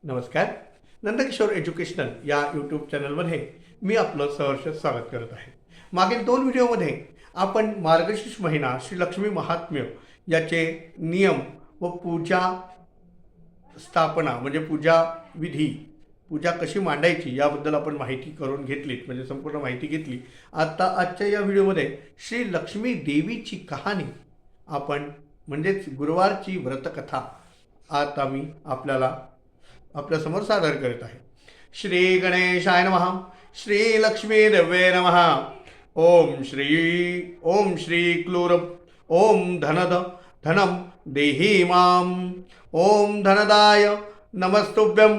नमस्कार. नंदकिशोर एज्युकेशनल या यूट्यूब चॅनलमध्ये मी आपलं सहर्ष स्वागत करत आहे. मागील 2 व्हिडिओमध्ये आपण मार्गशीर्ष महिना श्री लक्ष्मी महात्म्य याचे नियम व पूजा स्थापना म्हणजे पूजा विधी, पूजा कशी मांडायची याबद्दल आपण माहिती करून घेतली, म्हणजे संपूर्ण माहिती घेतली. आजच्या या व्हिडिओमध्ये श्री लक्ष्मी देवीची कहाणी आपण म्हणजेच गुरुवारची व्रतकथा आता मी आपल्यासमोर सादर करत आहे. श्री गणेशाय नमः. श्री लक्ष्मी देवे नमः. ओम श्री क्लूर. ओम धनम देहि माम. ओम धनदाय नमस्तुभ्यं.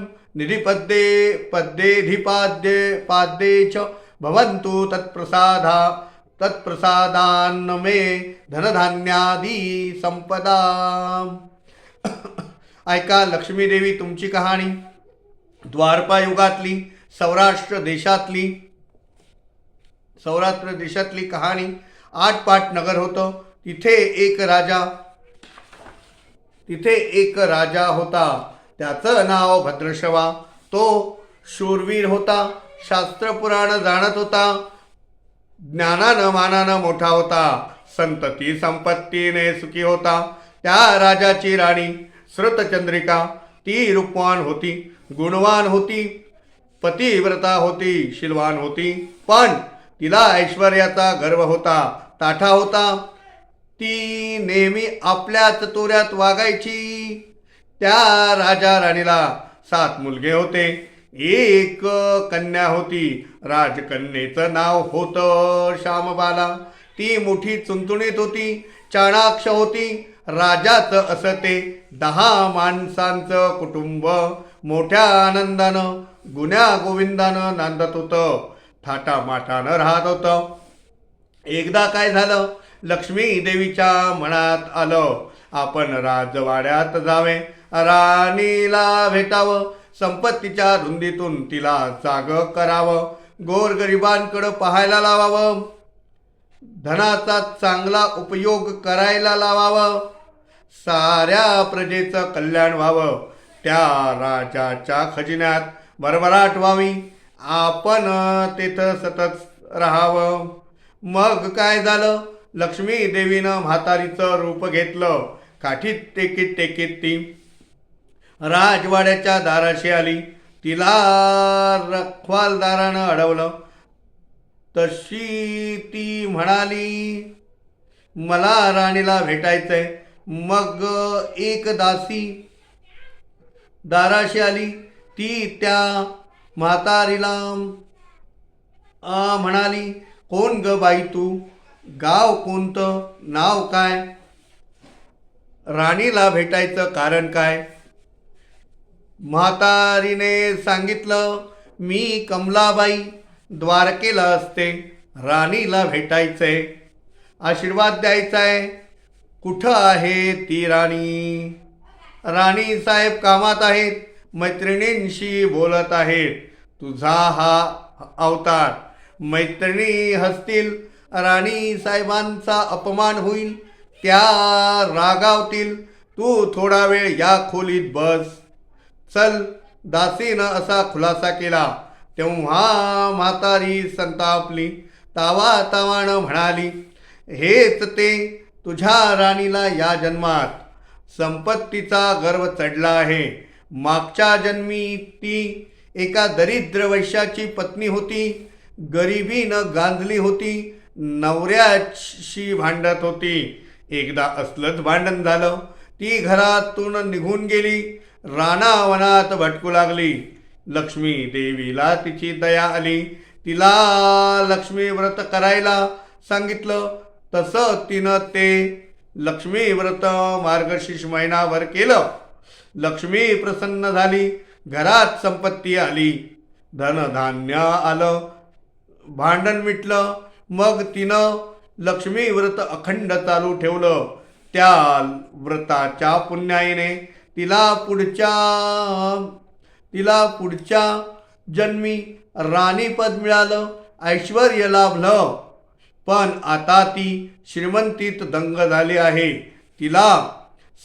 पाद्ये च भवन्तु तत्प्रसादान्न मे धनधान्यादी संपदा. ऐका लक्ष्मी देवी तुमची कहाणी. द्वारपा युगातली सौराष्ट्र देशातली कहाणी. 8 पाट नगर होतं. तिथे एक राजा होता. त्याचं नाव भद्रश्रवा. तो शूरवीर होता. शास्त्र पुराण जाणत होता. ज्ञानानं मानानं मोठा होता. संतती संपत्तीने सुखी होता. त्या राजाची राणी श्रुतचंद्रिका. ती रूपवान होती, गुणवान होती, पतिव्रता होती, शीलवान होती. पण तिला ऐश्वर्याचा गर्व होता, ताठा होता. ती नेहमी आपल्याच तोऱ्यात वागायची. त्या राजा राणीला 7 मुलगे होते. एक कन्या होती. राजकन्येचं नाव होतं श्यामबाला. ती मोठी चुणचुणीत होती, चाणाक्ष होती. राजाचं असं ते 10 माणसांचं कुटुंब मोठ्या आनंदानं गुण्या गोविंदानं नांदत होतं, थाटामाटानं राहत होतं. एकदा काय झालं, लक्ष्मी देवीच्या मनात आलं आपण राजवाड्यात जावे, राणीला भेटावं, संपत्तीच्या रुंदीतून तिला जागं करावं, गोरगरिबांकडं पाहायला लावावं, धनाचा चांगला उपयोग करायला लावावं, साऱ्या प्रजेचं कल्याण व्हावं, त्या राजाच्या खजिन्यात भरभराट व्हावी, आपण तिथं सतत राहावं. मग काय झालं, लक्ष्मी देवीनं म्हातारीचं रूप घेतलं. काठीत टेकीत ती राजवाड्याच्या दाराशी आली. तिला रखवालदारानं अडवलं. तशी ती म्हणाली, मला राणीला भेटायचंय. मग एक दासी दाराशी आली. ती त्या म्हातारीला म्हणाली, कोण ग बाई तू, गाव कोणतं, नाव काय, राणीला भेटायचं कारण काय. म्हातारीने सांगितलं, मी कमलाबाई, द्वारकेला असते, राणीला भेटायचंय, आशीर्वाद द्यायचाय. कुठं आहे ती राणी. राणी साहेब कामात आहेत, मैत्रिणींशी बोलत आहेत. तुझा हा अवतार. मैत्रिणी हसतील, राणी साहेबांचा अपमान होईल, त्या रागावतील. तू थोडा वेळ या खोलीत बस. चल. दासीनं असा खुलासा केला. तेव्हा म्हातारी संतापली. तावातावानं म्हणाली, हेच ते, तुझ्या राणीला या जन्मात संपत्तीचा गर्व चढला आहे. मागच्या जन्मी ती एका दरिद्र वैश्याची पत्नी होती. गरिबीनं गांजली होती. नवऱ्याशी भांडत होती. एकदा असलंच भांडण झालं. ती घरातून निघून गेली. रानावनात भटकू लागली. लक्ष्मी देवीला तिची दया आली. तिला लक्ष्मी व्रत करायला सांगितलं. तसं तिनं ते लक्ष्मी व्रत मार्गशीर्ष महिनाभर केलं. लक्ष्मी प्रसन्न झाली. घरात संपत्ती आली. धनधान्य आलं. भांडण मिटलं. मग तिनं लक्ष्मी व्रत अखंड चालू ठेवलं. त्या व्रताच्या पुण्याईने तिला पुढच्या जन्मी राणीपद मिळालं, ऐश्वर्य लाभलं. पण आता ती श्रीमंतीत दंग झाली आहे. तिला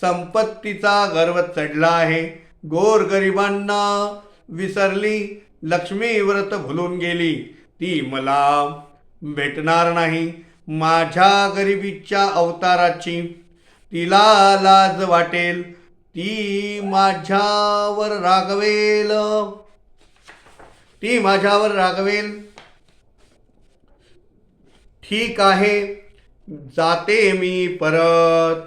संपत्तीचा गर्व चढला आहे. गोरगरिबांना विसरली, लक्ष्मी व्रत भुलून गेली, ती मला भेटणार नाही. माझ्या गरिबीच्या अवताराची तिला लाज वाटेल, ती माझ्यावर रागवेल, ती माझ्यावर रागवेल. ठीक आहे, जाते मी परत.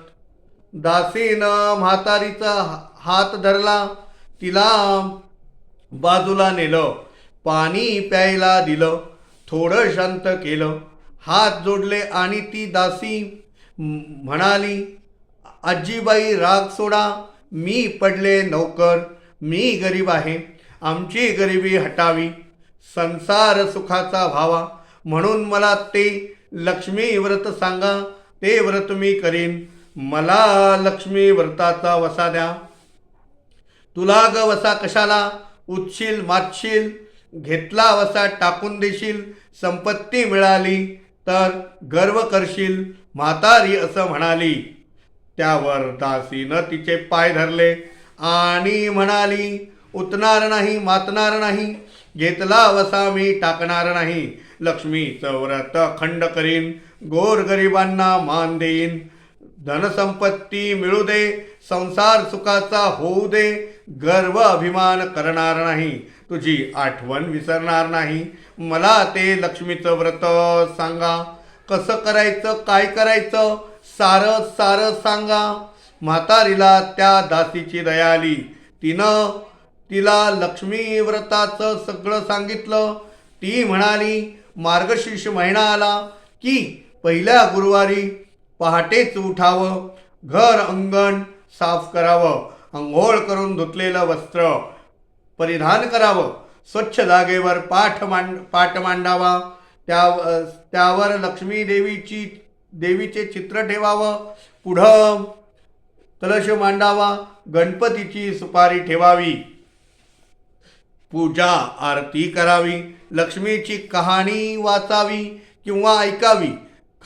दासीनं म्हातारीचा हात धरला, तिला बाजूला नेलं, पाणी प्यायला दिलं, थोडं शांत केलं, हात जोडले आणि ती दासी म्हणाली, आजीबाई राग सोडा, मी पडले नौकर, मी गरीब आहे, आमची गरिबी हटावी, संसार सुखाचा व्हावा, म्हणून मला ते लक्ष्मी व्रत सांगा, ते व्रत मी करीन, मला लक्ष्मी व्रताचा वसा द्या. तुला ग वसा कशाला, उठशील मातशील, घेतला वसा टाकून देशील, संपत्ती मिळाली तर गर्व करशील, म्हातारी असं म्हणाली. त्यावर दासीनं तिचे पाय धरले आणि म्हणाली, उतणार नाही, मातणार नाही, घेतला वसा मी टाकणार नाही, लक्ष्मीचं व्रत खंड करीन, गोरगरिबांना मान देईन, धनसंपत्ती मिळू दे, संसार सुखाचा होऊ दे, गर्व अभिमान करणार नाही, तुझी आठवण विसरणार नाही, मला ते लक्ष्मीचं व्रत सांगा, कसं करायचं, काय करायचं, सारं सारं सांगा. म्हातारीला त्या दासीची दया आली, तिला लक्ष्मी व्रताचं सगळं सांगितलं. ती म्हणाली, मार्गशीर्ष महिना आला की पहिल्या गुरुवारी पहाटेच उठावं, घर अंगण साफ करावं, अंघोळ करून धुतलेलं वस्त्र परिधान करावं, स्वच्छ जागेवर पाट मांडावा, त्यावर लक्ष्मी देवीचे चित्र ठेवावं, पुढं कलश मांडावा, गणपतीची सुपारी ठेवावी, पूजा आरती करावी, लक्ष्मीची कहाणी वाचावी किंवा ऐकावी,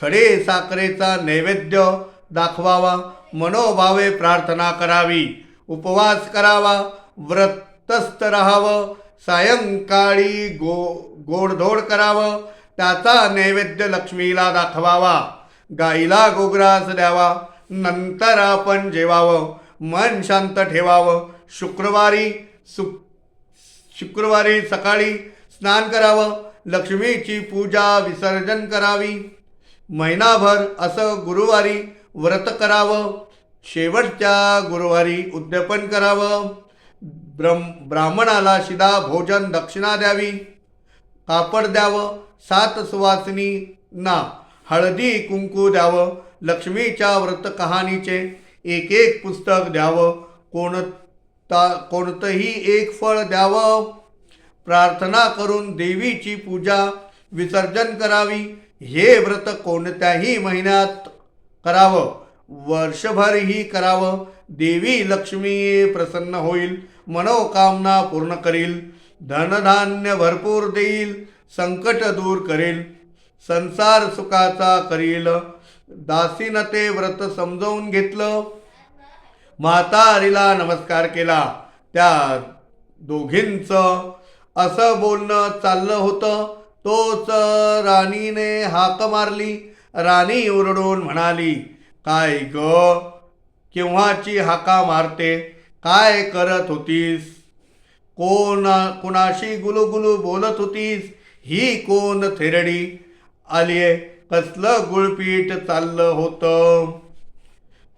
खडे साखरेचा नैवेद्य दाखवावा, मनोभावे प्रार्थना करावी, उपवास करावा, व्रतस्थ राहावं, सायंकाळी गोडधोड करावं, त्याचा नैवेद्य लक्ष्मीला दाखवावा, गाईला गोग्रास द्यावा, नंतर आपण जेवावं, मन शांत ठेवावं, शुक्रवारी सकाळी स्नान करावं, लक्ष्मीची पूजा विसर्जन करावी, महिनाभर असं गुरुवारी व्रत करावं, शेवटच्या गुरुवारी उद्यापन करावं, ब्राह्मणाला शिदा भोजन दक्षिणा द्यावी, कापड द्यावं, 7 सुवासिनींना हळदी कुंकू द्यावं, लक्ष्मीच्या व्रत कहाणीचे एक पुस्तक द्यावं, कोणतंही एक फळ द्यावं, प्रार्थना करून देवीची पूजा विसर्जन करावी. हे व्रत कोणत्याही महिन्यात करावं, वर्षभरही करावं, देवी लक्ष्मी प्रसन्न होईल, मनोकामना पूर्ण करील, धनधान्य भरपूर देईल, संकट दूर करेल, संसार सुखाचा करील. दासीनं ते व्रत समजावून घेतलं, म्हातारीला नमस्कार केला. त्या दोघींचं असं बोलणं चाललं होतं, तोच राणीने हाक मारली. राणी ओरडून म्हणाली, काय ग, केव्हाची हाका मारते, काय करत होतीस, कोणाशी गुलुगुलू बोलत होतीस, ही कोण थेरडी आलीये, कसलं गुळपीठ चाललं होतं.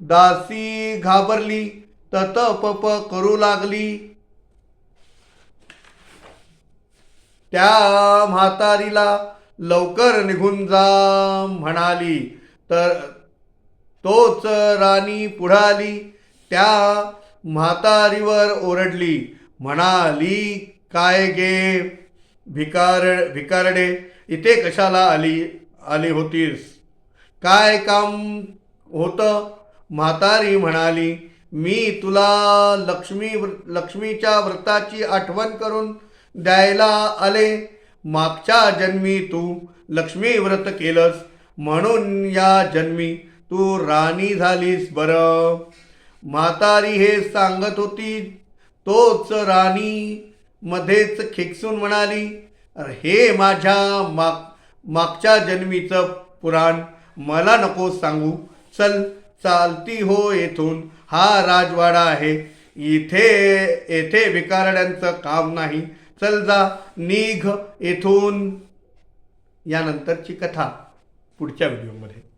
दासी घाबरली, ततपप करू लागली. त्या म्हातारीला लवकर निघून जा म्हणाली, तर तोच राणी पुढाली, त्या म्हातारीवर ओरडली, म्हणाली, काय गे भिकारडे, इथे कशाला आली होतीस, काय काम होतं. म्हातारी म्हणाली, मी तुला लक्ष्मीच्या व्रताची आठवण करून द्यायला आले. मागच्या जन्मी तू लक्ष्मी व्रत केलंस, म्हणून या जन्मी तू राणी झालीस बरं. म्हातारी हे सांगत होती तोच राणी मध्येच खेकसून म्हणाली, "अरे हे माझ्या मागच्या जन्मीचं पुराण मला नको सांगू. चल, चालती हो येथून. हा राजवाडा आहे. इथे येथे भिकारड्यांचं काम नाही. चल जा, निघ येथून." यानंतरची कथा पुढच्या व्हिडिओमध्ये.